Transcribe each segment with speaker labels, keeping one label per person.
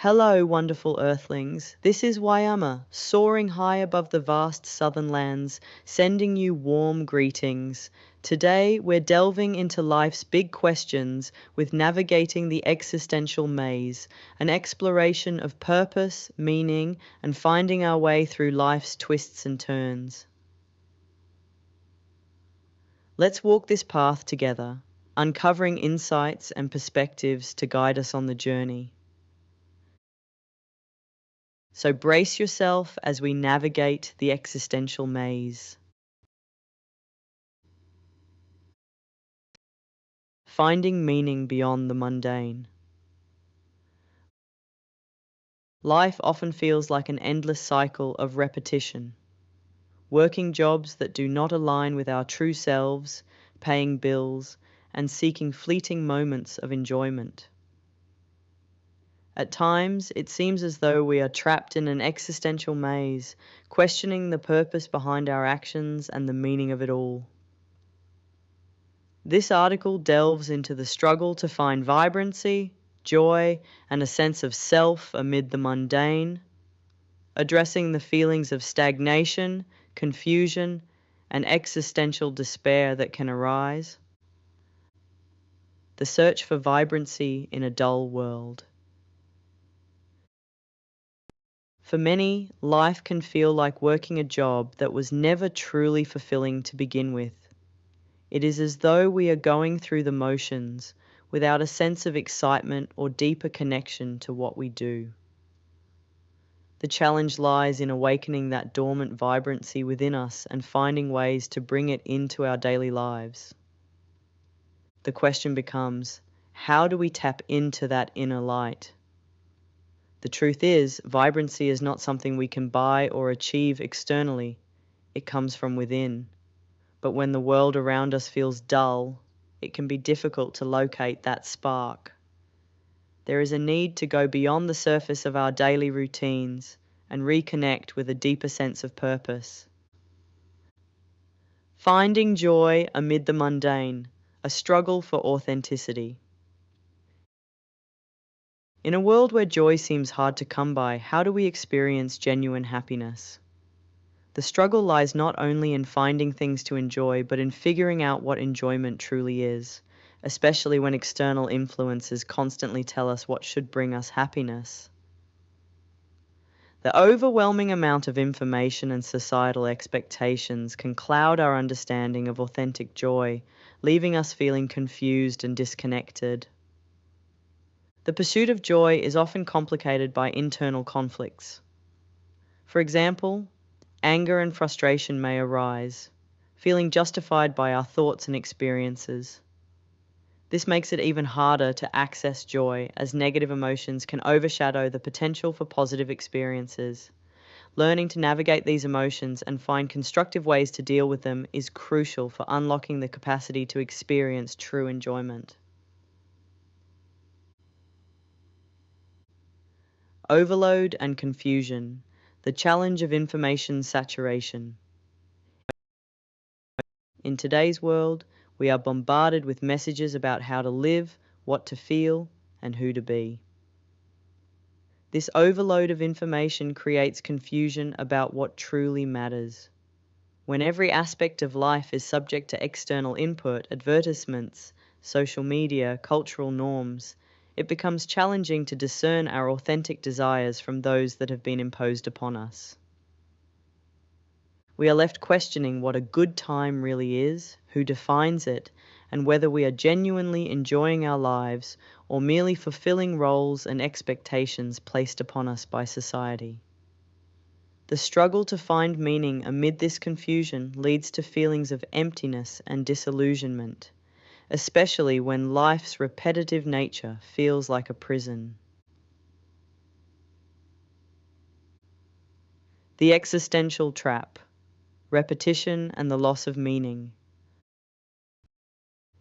Speaker 1: Hello, wonderful earthlings. This is Wayama, soaring high above the vast southern lands, sending you warm greetings. Today, we're delving into life's big questions with navigating the existential maze, an exploration of purpose, meaning, and finding our way through life's twists and turns. Let's walk this path together, uncovering insights and perspectives to guide us on the journey. So brace yourself as we navigate the existential maze. Finding meaning beyond the mundane. Life often feels like an endless cycle of repetition. Working jobs that do not align with our true selves, paying bills, and seeking fleeting moments of enjoyment. At times, it seems as though we are trapped in an existential maze, questioning the purpose behind our actions and the meaning of it all. This article delves into the struggle to find vibrancy, joy, and a sense of self amid the mundane, addressing the feelings of stagnation, confusion, and existential despair that can arise. The search for vibrancy in a dull world. For many, life can feel like working a job that was never truly fulfilling to begin with. It is as though we are going through the motions without a sense of excitement or deeper connection to what we do. The challenge lies in awakening that dormant vibrancy within us and finding ways to bring it into our daily lives. The question becomes, how do we tap into that inner light? The truth is, vibrancy is not something we can buy or achieve externally. It comes from within. But when the world around us feels dull, it can be difficult to locate that spark. There is a need to go beyond the surface of our daily routines and reconnect with a deeper sense of purpose. Finding joy amid the mundane, a struggle for authenticity. In a world where joy seems hard to come by, how do we experience genuine happiness? The struggle lies not only in finding things to enjoy, but in figuring out what enjoyment truly is, especially when external influences constantly tell us what should bring us happiness. The overwhelming amount of information and societal expectations can cloud our understanding of authentic joy, leaving us feeling confused and disconnected. The pursuit of joy is often complicated by internal conflicts. For example, anger and frustration may arise, feeling justified by our thoughts and experiences. This makes it even harder to access joy, as negative emotions can overshadow the potential for positive experiences. Learning to navigate these emotions and find constructive ways to deal with them is crucial for unlocking the capacity to experience true enjoyment. Overload and confusion, the challenge of information saturation. In today's world, we are bombarded with messages about how to live, what to feel, and who to be. This overload of information creates confusion about what truly matters. When every aspect of life is subject to external input, advertisements, social media, cultural norms, it becomes challenging to discern our authentic desires from those that have been imposed upon us. We are left questioning what a good time really is, who defines it, and whether we are genuinely enjoying our lives or merely fulfilling roles and expectations placed upon us by society. The struggle to find meaning amid this confusion leads to feelings of emptiness and disillusionment, especially when life's repetitive nature feels like a prison. The existential trap, repetition and the loss of meaning.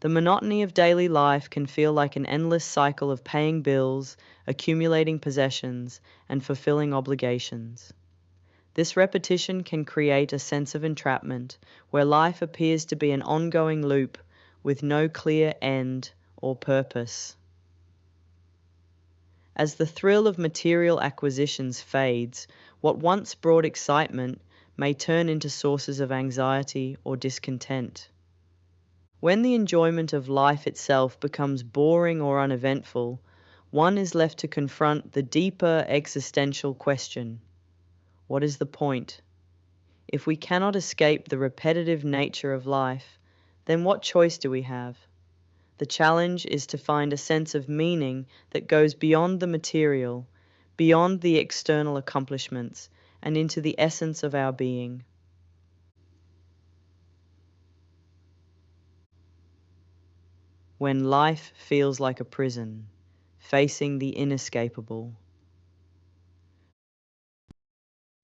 Speaker 1: The monotony of daily life can feel like an endless cycle of paying bills, accumulating possessions, and fulfilling obligations. This repetition can create a sense of entrapment, where life appears to be an ongoing loop with no clear end or purpose. As the thrill of material acquisitions fades, what once brought excitement may turn into sources of anxiety or discontent. When the enjoyment of life itself becomes boring or uneventful, one is left to confront the deeper existential question: what is the point? If we cannot escape the repetitive nature of life, then what choice do we have? The challenge is to find a sense of meaning that goes beyond the material, beyond the external accomplishments, and into the essence of our being. When life feels like a prison, facing the inescapable.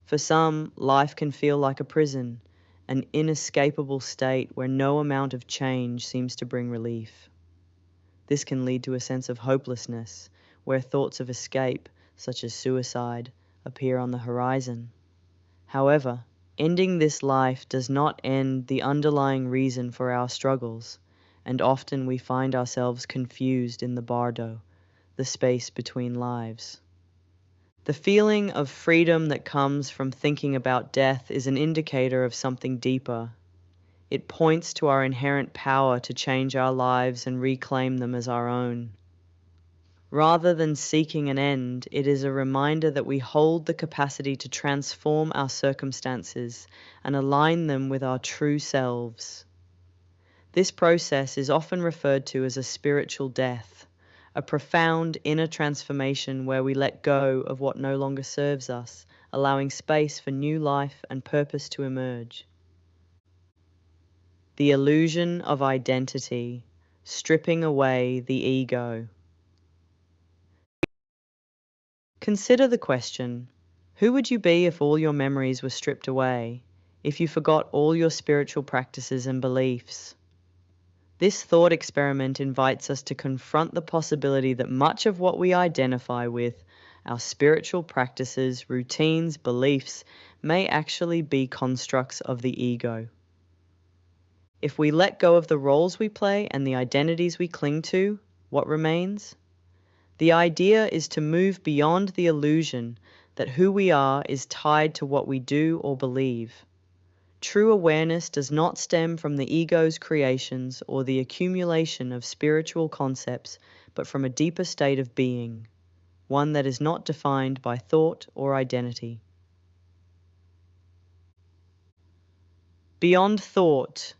Speaker 1: For some, life can feel like a prison, an inescapable state where no amount of change seems to bring relief. This can lead to a sense of hopelessness, where thoughts of escape, such as suicide, appear on the horizon. However, ending this life does not end the underlying reason for our struggles, and often we find ourselves confused in the bardo, the space between lives. The feeling of freedom that comes from thinking about death is an indicator of something deeper. It points to our inherent power to change our lives and reclaim them as our own. Rather than seeking an end, it is a reminder that we hold the capacity to transform our circumstances and align them with our true selves. This process is often referred to as a spiritual death, a profound inner transformation where we let go of what no longer serves us, allowing space for new life and purpose to emerge. The illusion of identity, stripping away the ego. Consider the question: who would you be if all your memories were stripped away, if you forgot all your spiritual practices and beliefs? This thought experiment invites us to confront the possibility that much of what we identify with, our spiritual practices, routines, beliefs, may actually be constructs of the ego. If we let go of the roles we play and the identities we cling to, what remains? The idea is to move beyond the illusion that who we are is tied to what we do or believe. True awareness does not stem from the ego's creations or the accumulation of spiritual concepts, but from a deeper state of being, one that is not defined by thought or identity. Beyond thought,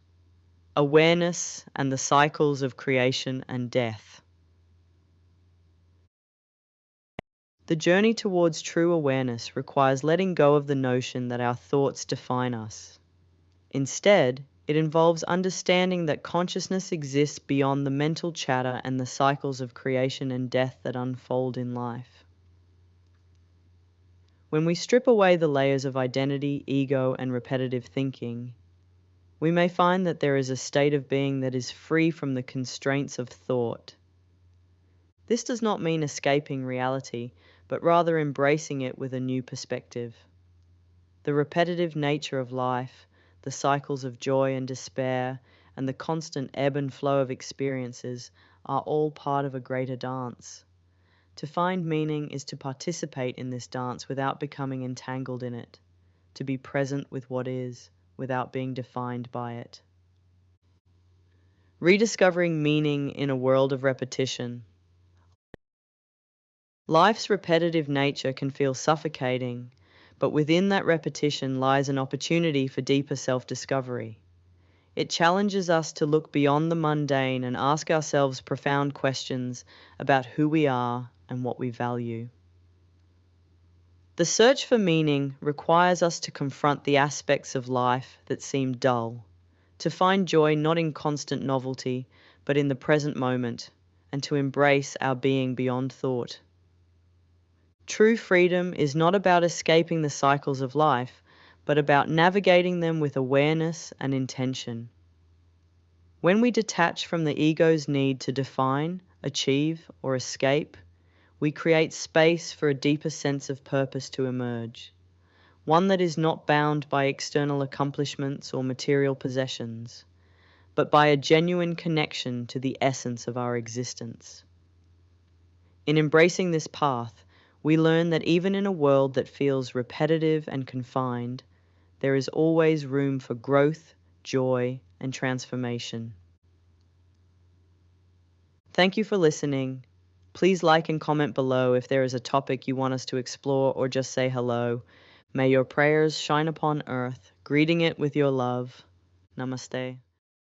Speaker 1: awareness and the cycles of creation and death. The journey towards true awareness requires letting go of the notion that our thoughts define us. Instead, it involves understanding that consciousness exists beyond the mental chatter and the cycles of creation and death that unfold in life. When we strip away the layers of identity, ego, and repetitive thinking, we may find that there is a state of being that is free from the constraints of thought. This does not mean escaping reality, but rather embracing it with a new perspective. The repetitive nature of life, the cycles of joy and despair, and the constant ebb and flow of experiences are all part of a greater dance. To find meaning is to participate in this dance without becoming entangled in it, to be present with what is, without being defined by it. Rediscovering meaning in a world of repetition. Life's repetitive nature can feel suffocating, but within that repetition lies an opportunity for deeper self-discovery. It challenges us to look beyond the mundane and ask ourselves profound questions about who we are and what we value. The search for meaning requires us to confront the aspects of life that seem dull, to find joy not in constant novelty, but in the present moment, and to embrace our being beyond thought. True freedom is not about escaping the cycles of life, but about navigating them with awareness and intention. When we detach from the ego's need to define, achieve, or escape, we create space for a deeper sense of purpose to emerge, one that is not bound by external accomplishments or material possessions, but by a genuine connection to the essence of our existence. In embracing this path, we learn that even in a world that feels repetitive and confined, there is always room for growth, joy, and transformation. Thank you for listening. Please like and comment below if there is a topic you want us to explore or just say hello. May your prayers shine upon earth, greeting it with your love. Namaste.